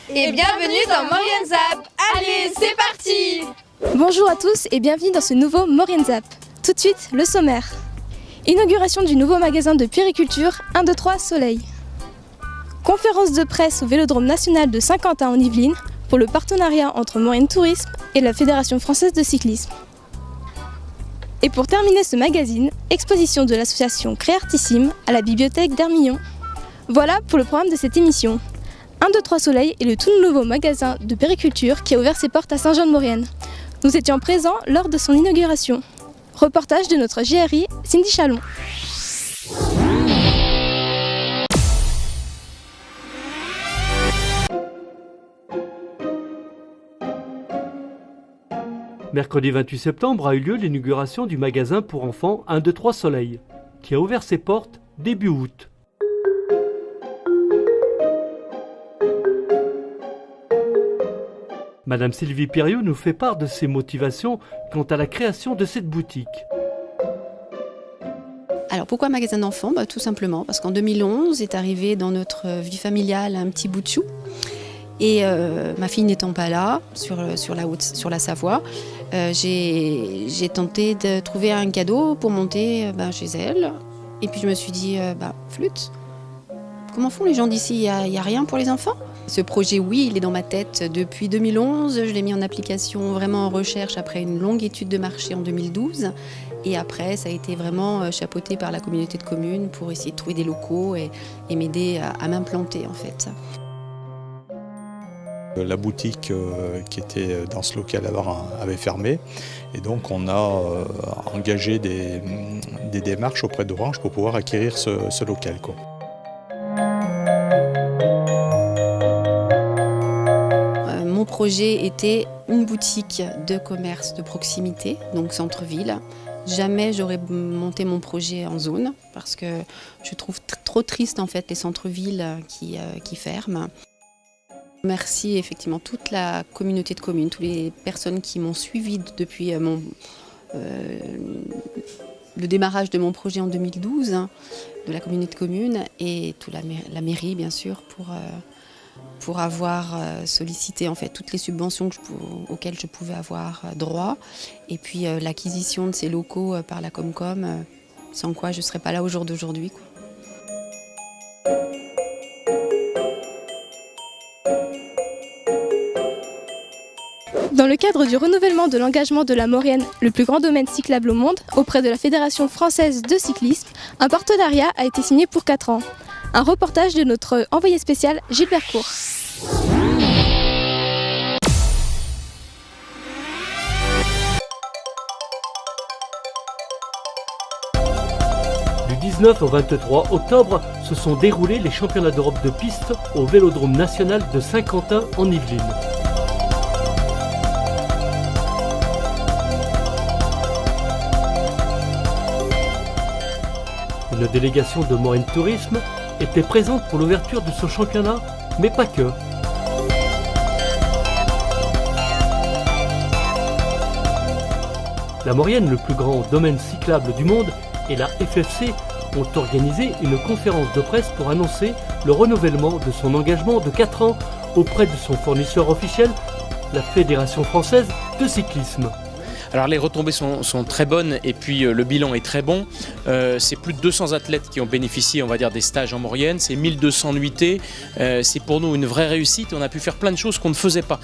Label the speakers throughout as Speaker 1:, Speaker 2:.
Speaker 1: et bienvenue dans Maurienne Zap. Allez, c'est parti!
Speaker 2: Bonjour à tous et bienvenue dans ce nouveau Maurienne Zap. Tout de suite, le sommaire. Inauguration du nouveau magasin de puériculture 1, 2, 3 Soleil. Conférence de presse au Vélodrome national de Saint-Quentin en Yvelines pour le partenariat entre Maurienne Tourisme et la Fédération française de cyclisme. Et pour terminer ce magazine, exposition de l'association Créartissime à la bibliothèque d'Hermillon. Voilà pour le programme de cette émission. 1, 2, 3 Soleil est le tout nouveau magasin de puériculture qui a ouvert ses portes à Saint-Jean-de-Maurienne. Nous étions présents lors de son inauguration. Reportage de notre JRI, Cindy Chalon.
Speaker 3: Mercredi 28 septembre a eu lieu l'inauguration du magasin pour enfants 1, 2, 3 Soleil, qui a ouvert ses portes début août. Madame Sylvie Périou nous fait part de ses motivations quant à la création de cette boutique.
Speaker 4: Alors pourquoi magasin d'enfants ? Tout simplement parce qu'en 2011 est arrivé dans notre vie familiale un petit bout de chou. Et ma fille n'étant pas là, sur la Savoie, j'ai tenté de trouver un cadeau pour monter chez elle. Et puis je me suis dit, flûte, comment font les gens d'ici ? Il n'y a rien pour les enfants ? Ce projet, oui, il est dans ma tête depuis 2011. Je l'ai mis en application, vraiment en recherche, après une longue étude de marché en 2012. Et après, ça a été vraiment chapeauté par la communauté de communes pour essayer de trouver des locaux et m'aider à m'implanter, en fait.
Speaker 5: La boutique qui était dans ce local avait fermé et donc on a engagé des démarches auprès d'Orange pour pouvoir acquérir ce local.
Speaker 4: Mon projet était une boutique de commerce de proximité, donc centre-ville. Jamais j'aurais monté mon projet en zone parce que je trouve trop triste en fait les centres-villes qui ferment. Merci effectivement toute la communauté de communes, toutes les personnes qui m'ont suivi depuis le démarrage de mon projet en 2012, de la communauté de communes et toute la mairie bien sûr pour avoir sollicité en fait toutes les subventions auxquelles je pouvais avoir droit et puis l'acquisition de ces locaux par la Comcom, sans quoi je ne serais pas là au jour d'aujourd'hui.
Speaker 2: Dans le cadre du renouvellement de l'engagement de la Maurienne, le plus grand domaine cyclable au monde, auprès de la Fédération française de cyclisme, un partenariat a été signé pour 4 ans. Un reportage de notre envoyé spécial Gilbert Cour.
Speaker 3: Du 19 au 23 octobre se sont déroulés les championnats d'Europe de piste au Vélodrome national de Saint-Quentin en Yvelines. Une délégation de Maurienne Tourisme était présente pour l'ouverture de ce championnat, mais pas que. La Maurienne, le plus grand domaine cyclable du monde, et la FFC ont organisé une conférence de presse pour annoncer le renouvellement de son engagement de 4 ans auprès de son fournisseur officiel, la Fédération française de cyclisme.
Speaker 6: Alors les retombées sont très bonnes et puis le bilan est très bon. C'est plus de 200 athlètes qui ont bénéficié, on va dire, des stages en Maurienne. C'est 1200 nuitées. C'est pour nous une vraie réussite. On a pu faire plein de choses qu'on ne faisait pas.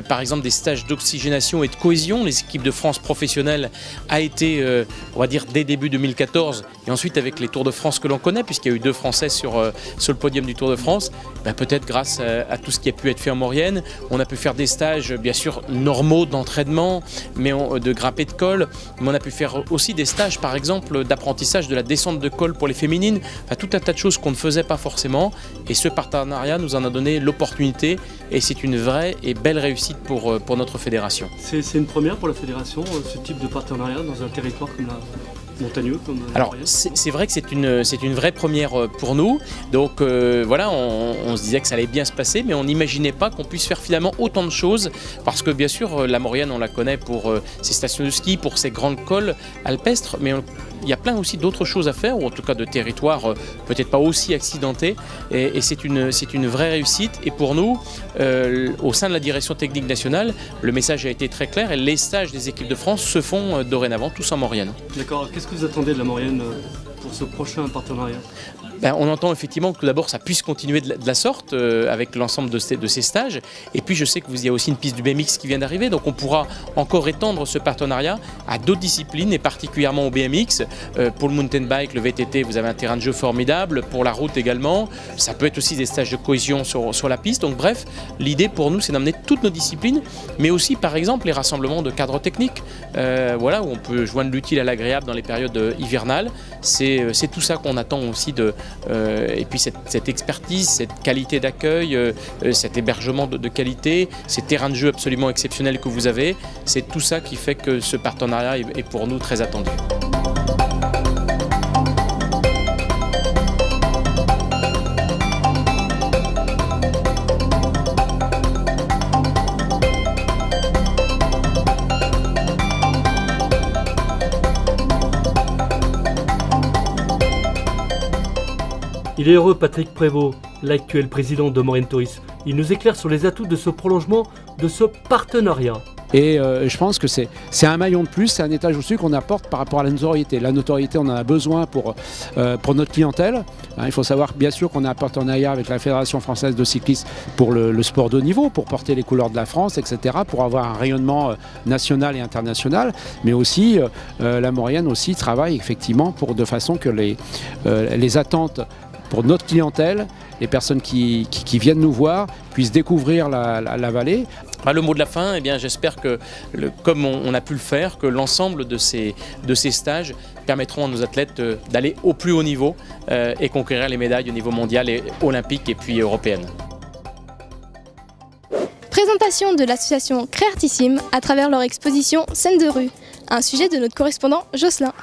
Speaker 6: Par exemple, des stages d'oxygénation et de cohésion. Les équipes de France professionnelles a été, on va dire, dès début 2014 et ensuite avec les Tours de France que l'on connaît, puisqu'il y a eu 2 Français sur le podium du Tour de France. Peut-être grâce à tout ce qui a pu être fait en Maurienne, on a pu faire des stages, bien sûr, normaux d'entraînement, mais de grimper de col, mais on a pu faire aussi des stages par exemple d'apprentissage de la descente de col pour les féminines, tout un tas de choses qu'on ne faisait pas forcément et ce partenariat nous en a donné l'opportunité et c'est une vraie et belle réussite pour notre fédération.
Speaker 3: C'est une première pour la fédération, ce type de partenariat dans un territoire montagneux comme la
Speaker 6: Alors
Speaker 3: Maurienne.
Speaker 6: c'est vrai que c'est une vraie première pour nous. Donc voilà, on se disait que ça allait bien se passer, mais on n'imaginait pas qu'on puisse faire finalement autant de choses, parce que bien sûr la Maurienne on la connaît pour ses stations de ski, pour ses grandes cols alpestres, mais il y a plein aussi d'autres choses à faire, ou en tout cas de territoires peut-être pas aussi accidentés, et c'est une vraie réussite. Et pour nous, au sein de la direction technique nationale, le message a été très clair, et les stages des équipes de France se font dorénavant tous en Maurienne.
Speaker 3: D'accord, qu'est-ce que vous attendez de la Maurienne pour ce prochain partenariat?
Speaker 6: On entend effectivement que tout d'abord ça puisse continuer de la sorte avec l'ensemble de ces stages, et puis je sais que vous y a aussi une piste du BMX qui vient d'arriver, donc on pourra encore étendre ce partenariat à d'autres disciplines, et particulièrement au BMX. Pour le mountain bike, le VTT, vous avez un terrain de jeu formidable, pour la route également, ça peut être aussi des stages de cohésion sur la piste. Donc bref, l'idée pour nous c'est d'emmener toutes nos disciplines, mais aussi par exemple les rassemblements de cadres techniques, voilà, où on peut joindre l'utile à l'agréable dans les périodes hivernales. C'est tout ça qu'on attend aussi et puis cette expertise, cette qualité d'accueil, cet hébergement de qualité, ces terrains de jeu absolument exceptionnels que vous avez, c'est tout ça qui fait que ce partenariat est pour nous très attendu.
Speaker 3: Il est heureux, Patrick Prévost, l'actuel président de Maurienne Tourisme. Il nous éclaire sur les atouts de ce prolongement, de ce partenariat.
Speaker 7: Et je pense que c'est un maillon de plus, c'est un étage au-dessus qu'on apporte par rapport à la notoriété. La notoriété, on en a besoin pour notre clientèle. Il faut savoir bien sûr qu'on a un partenariat avec la Fédération française de cyclisme pour le sport de haut niveau, pour porter les couleurs de la France, etc., pour avoir un rayonnement national et international. Mais aussi, la Maurienne aussi travaille effectivement de façon que les attentes pour notre clientèle, les personnes qui viennent nous voir, puissent découvrir la vallée.
Speaker 6: Le mot de la fin, j'espère que, comme on a pu le faire, que l'ensemble de ces stages permettront à nos athlètes d'aller au plus haut niveau et conquérir les médailles au niveau mondial et olympique et puis européenne.
Speaker 2: Présentation de l'association Créartissime à travers leur exposition Scène de rue, un sujet de notre correspondant Jocelyn.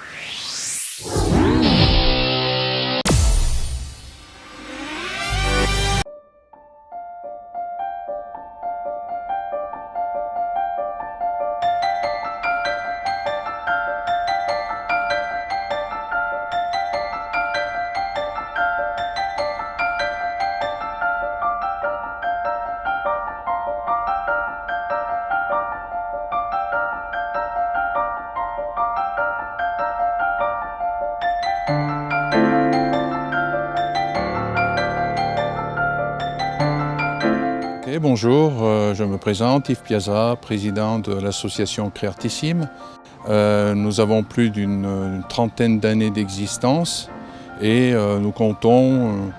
Speaker 5: Bonjour, je me présente, Yves Piazza, président de l'association Créartissime. Nous avons plus d'une trentaine d'années d'existence et nous comptons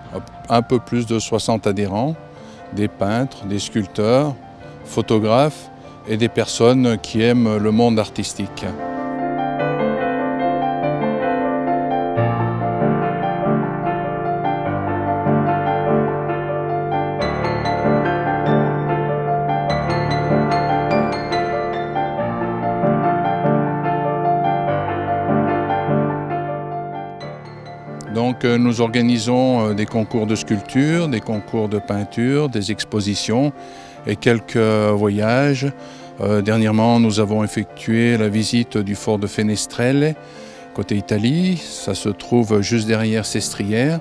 Speaker 5: un peu plus de 60 adhérents, des peintres, des sculpteurs, photographes et des personnes qui aiment le monde artistique. Donc nous organisons des concours de sculpture, des concours de peinture, des expositions et quelques voyages. Dernièrement, nous avons effectué la visite du fort de Fenestrelle, côté Italie. Ça se trouve juste derrière Sestrières.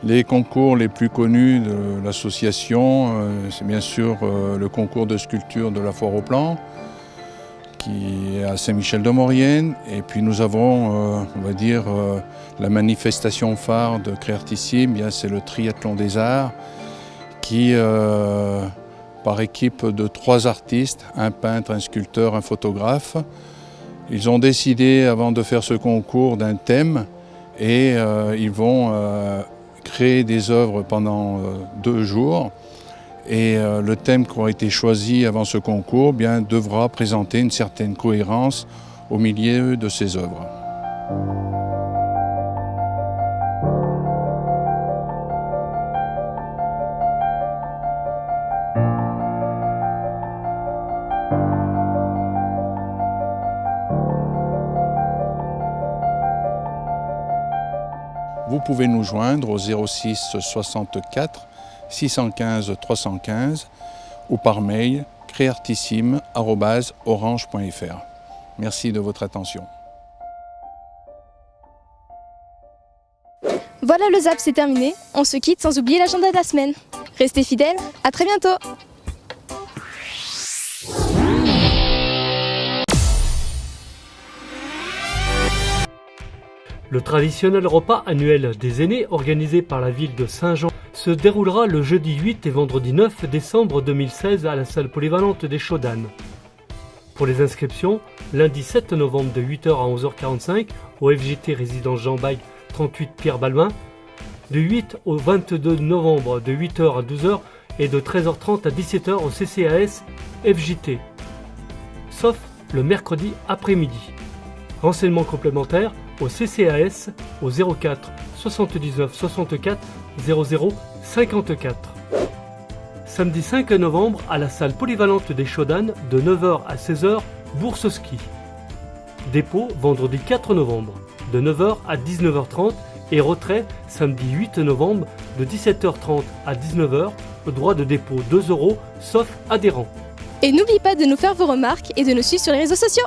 Speaker 5: Les concours les plus connus de l'association, c'est bien sûr le concours de sculpture de la Foire aux Plans, qui est à Saint-Michel-de-Maurienne. Et puis nous avons, on va dire, la manifestation phare de Créartissime, c'est le triathlon des arts, qui, par équipe de 3 artistes, un peintre, un sculpteur, un photographe, ils ont décidé, avant de faire ce concours, d'un thème, et ils vont créer des œuvres pendant 2 jours. Et le thème qui aura été choisi avant ce concours devra présenter une certaine cohérence au milieu de ces œuvres. pouvez nous joindre au 06 64 615 315 ou par mail créartissime@orange.fr. Merci de votre attention.
Speaker 2: Voilà, le Zap, c'est terminé. On se quitte sans oublier l'agenda de la semaine. Restez fidèles, à très bientôt.
Speaker 3: Le traditionnel repas annuel des aînés organisé par la ville de Saint-Jean se déroulera le jeudi 8 et vendredi 9 décembre 2016 à la salle polyvalente des Chaudanes. Pour les inscriptions, lundi 7 novembre de 8h à 11h45 au FGT résidence Jean Baille 38 Pierre Balmain, du 8 au 22 novembre de 8h à 12h et de 13h30 à 17h au CCAS FJT, sauf le mercredi après-midi. Renseignements complémentaires au CCAS au 04 79 64 00 54. Samedi 5 novembre à la salle polyvalente des Chaudanes de 9h à 16h, bourse ski. Dépôt vendredi 4 novembre de 9h à 19h30 et retrait samedi 8 novembre de 17h30 à 19h, droit de dépôt 2 € sauf adhérents.
Speaker 2: Et n'oubliez pas de nous faire vos remarques et de nous suivre sur les réseaux sociaux.